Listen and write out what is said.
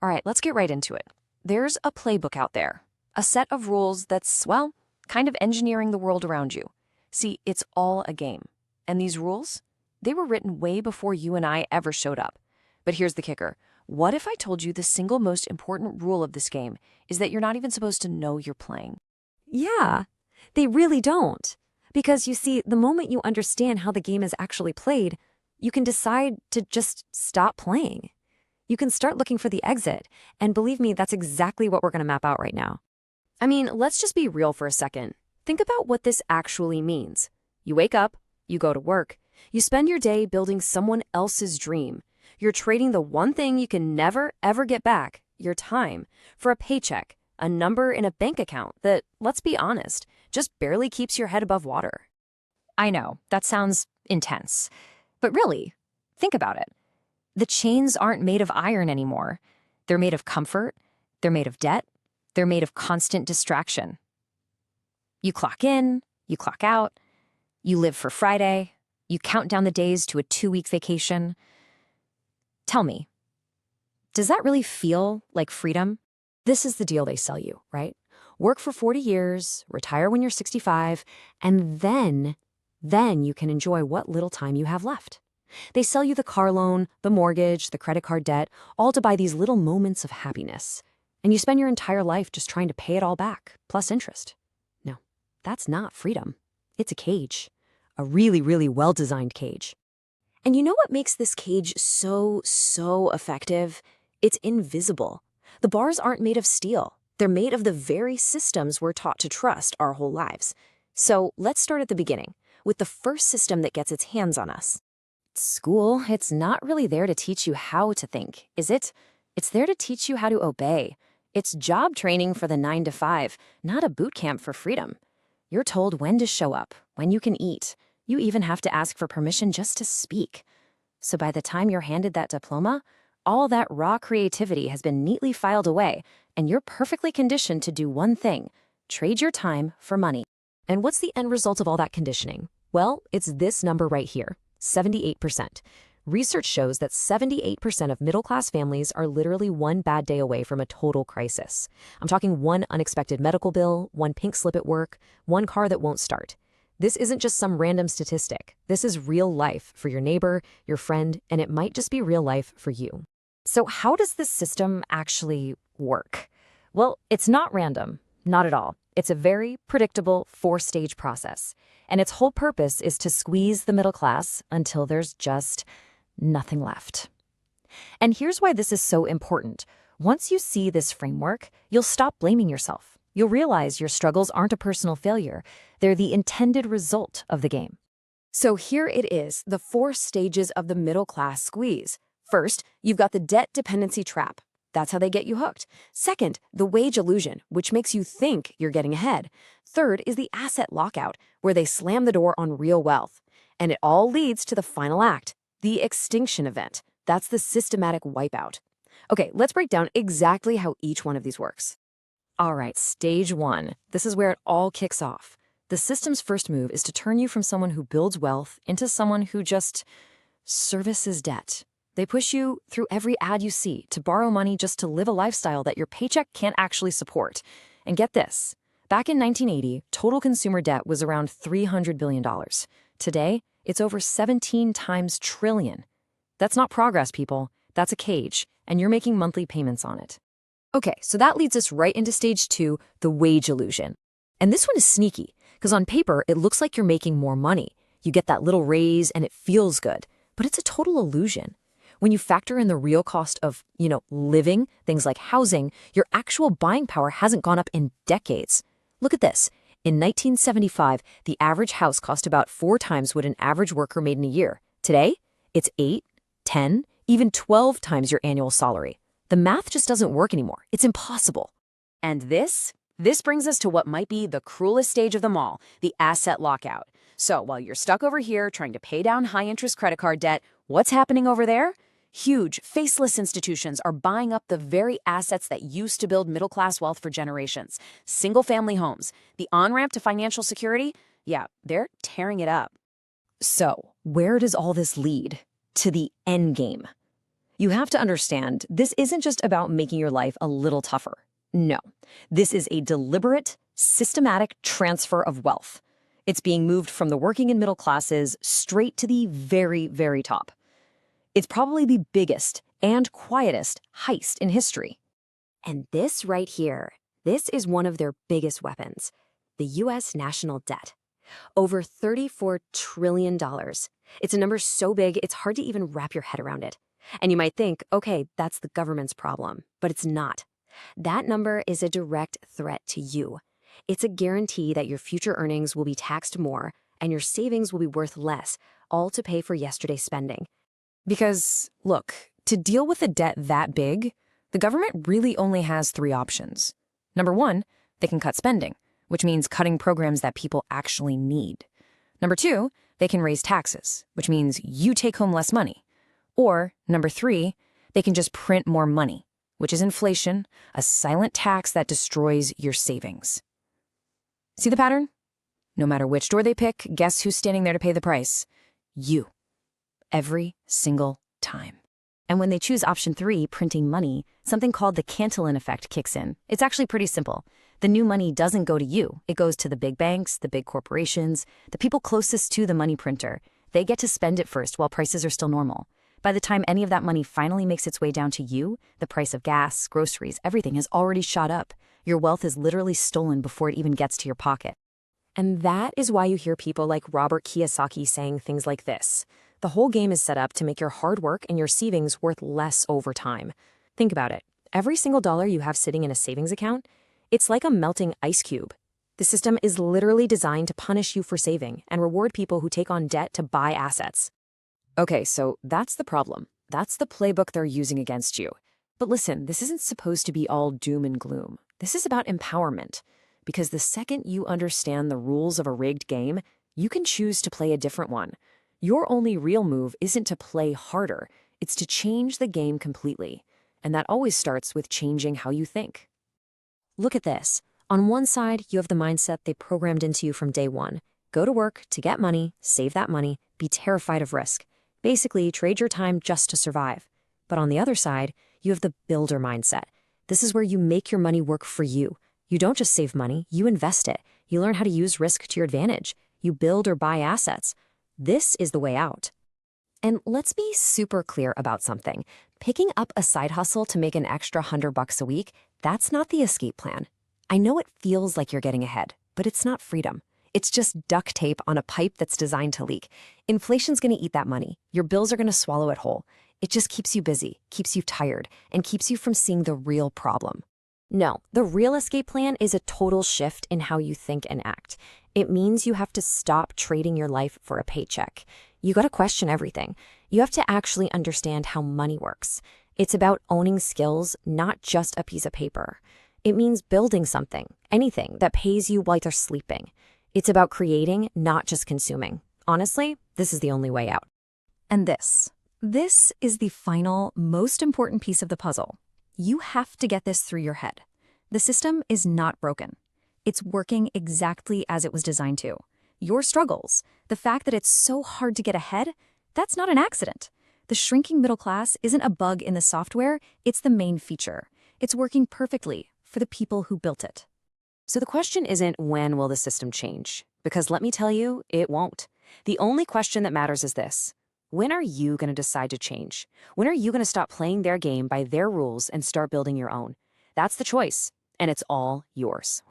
All right, let's get right into it. There's a playbook out there, a set of rules that's, well, kind of engineering the world around you. See, it's all a game. And these rules, they were written way before you and I ever showed up. But here's the kicker. What if I told you the single most important rule of this game is that you're not even supposed to know you're playing? Yeah, they really don't. Because you see, the moment you understand how the game is actually played, you can decide to just stop playing. You can start looking for the exit, and believe me, that's exactly what we're going to map out right now. I mean, let's just be real for a second. Think about what this actually means. You wake up, you go to work, you spend your day building someone else's dream. You're trading the one thing you can never, ever get back, your time, for a paycheck, a number in a bank account that, let's be honest, just barely keeps your head above water. I know, that sounds intense. But really, think about it. The chains aren't made of iron anymore. They're made of comfort, they're made of debt, they're made of constant distraction. You clock in, you clock out, you live for Friday, you count down the days to a 2-week vacation. Tell me, does that really feel like freedom? This is the deal they sell you, right? Work for 40 years, retire when you're 65, and then you can enjoy what little time you have left. They sell you the car loan, the mortgage, the credit card debt, all to buy these little moments of happiness. And you spend your entire life just trying to pay it all back, plus interest. No, that's not freedom. It's a cage. A really, really well-designed cage. And you know what makes this cage so effective? It's invisible. The bars aren't made of steel. They're made of the very systems we're taught to trust our whole lives. So let's start at the beginning, with the first system that gets its hands on us. School, it's not really there to teach you how to think, is it? It's there to teach you how to obey. It's job training for the 9 to 5, not a boot camp for freedom. You're told when to show up, when you can eat. You even have to ask for permission just to speak. So by the time you're handed that diploma, all that raw creativity has been neatly filed away, and you're perfectly conditioned to do one thing: trade your time for money. And what's the end result of all that conditioning? Well, it's this number right here. 78%. Research shows that 78% of middle-class families are literally one bad day away from a total crisis. I'm talking one unexpected medical bill, one pink slip at work, one car that won't start. This isn't just some random statistic. This is real life for your neighbor, your friend, and it might just be real life for you. So how does this system actually work? Well, it's not random, not at all. It's a very predictable 4-stage process. And its whole purpose is to squeeze the middle class until there's just nothing left. And here's why this is so important. Once you see this framework, you'll stop blaming yourself. You'll realize your struggles aren't a personal failure. They're the intended result of the game. So here it is, the 4 stages of the middle class squeeze. First, you've got the debt dependency trap. That's how they get you hooked. Second, the wage illusion, which makes you think you're getting ahead. Third is the asset lockout, where they slam the door on real wealth. And it all leads to the final act, the extinction event. That's the systematic wipeout. Okay, let's break down exactly how each one of these works. All right, stage 1. This is where it all kicks off. The system's first move is to turn you from someone who builds wealth into someone who just services debt. They push you through every ad you see to borrow money just to live a lifestyle that your paycheck can't actually support. And get this, back in 1980, total consumer debt was around $300 billion. Today, it's over 17 times trillion. That's not progress, people. That's a cage, and you're making monthly payments on it. Okay, so that leads us right into stage 2, the wage illusion. And this one is sneaky, because on paper, it looks like you're making more money. You get that little raise, and it feels good. But it's a total illusion. When you factor in the real cost of, living, things like housing, your actual buying power hasn't gone up in decades. Look at this. In 1975, the average house cost about 4 times what an average worker made in a year. Today, it's 8, 10, even 12 times your annual salary. The math just doesn't work anymore. It's impossible. And this brings us to what might be the cruelest stage of them all, the asset lockout. So while you're stuck over here trying to pay down high-interest credit card debt, what's happening over there? Huge, faceless institutions are buying up the very assets that used to build middle-class wealth for generations. Single-family homes, the on-ramp to financial security, yeah, they're tearing it up. So, where does all this lead? To the end game. You have to understand, this isn't just about making your life a little tougher. No, this is a deliberate, systematic transfer of wealth. It's being moved from the working and middle classes straight to the very, very top. It's probably the biggest and quietest heist in history. And this right here, this is one of their biggest weapons, the U.S. national debt. Over $34 trillion. It's a number so big, it's hard to even wrap your head around it. And you might think, okay, that's the government's problem, but it's not. That number is a direct threat to you. It's a guarantee that your future earnings will be taxed more and your savings will be worth less, all to pay for yesterday's spending. Because, look, to deal with a debt that big, the government really only has three options. Number one, they can cut spending, which means cutting programs that people actually need. Number two, they can raise taxes, which means you take home less money. Or, number three, they can just print more money, which is inflation, a silent tax that destroys your savings. See the pattern? No matter which door they pick, guess who's standing there to pay the price? You. Every single time. And when they choose option 3, printing money, something called the Cantillon effect kicks in. It's actually pretty simple. The new money doesn't go to you. It goes to the big banks, the big corporations, the people closest to the money printer. They get to spend it first while prices are still normal. By the time any of that money finally makes its way down to you, the price of gas, groceries, everything has already shot up. Your wealth is literally stolen before it even gets to your pocket. And that is why you hear people like Robert Kiyosaki saying things like this. The whole game is set up to make your hard work and your savings worth less over time. Think about it. Every single dollar you have sitting in a savings account, it's like a melting ice cube. The system is literally designed to punish you for saving and reward people who take on debt to buy assets. Okay, so that's the problem. That's the playbook they're using against you. But listen, this isn't supposed to be all doom and gloom. This is about empowerment. Because the second you understand the rules of a rigged game, you can choose to play a different one. Your only real move isn't to play harder, it's to change the game completely. And that always starts with changing how you think. Look at this. On one side, you have the mindset they programmed into you from day one. Go to work to get money, save that money, be terrified of risk. Basically, trade your time just to survive. But on the other side, you have the builder mindset. This is where you make your money work for you. You don't just save money, you invest it. You learn how to use risk to your advantage. You build or buy assets. This is the way out. And let's be super clear about something. Picking up a side hustle to make an extra $100 a week, that's not the escape plan. I know it feels like you're getting ahead, but it's not freedom. It's just duct tape on a pipe that's designed to leak. Inflation's going to eat that money. Your bills are going to swallow it whole. It just keeps you busy, keeps you tired, and keeps you from seeing the real problem. No, the real escape plan is a total shift in how you think and act. It means you have to stop trading your life for a paycheck. You got to question everything. You have to actually understand how money works. It's about owning skills, not just a piece of paper. It means building something, anything that pays you while you're sleeping. It's about creating, not just consuming. Honestly, this is the only way out. And this is the final, most important piece of the puzzle. You have to get this through your head. The system is not broken. It's working exactly as it was designed to. Your struggles, the fact that it's so hard to get ahead, that's not an accident. The shrinking middle class isn't a bug in the software, it's the main feature. It's working perfectly for the people who built it. So the question isn't when will the system change? Because let me tell you, it won't. The only question that matters is this. When are you going to decide to change? When are you going to stop playing their game by their rules and start building your own? That's the choice, and it's all yours.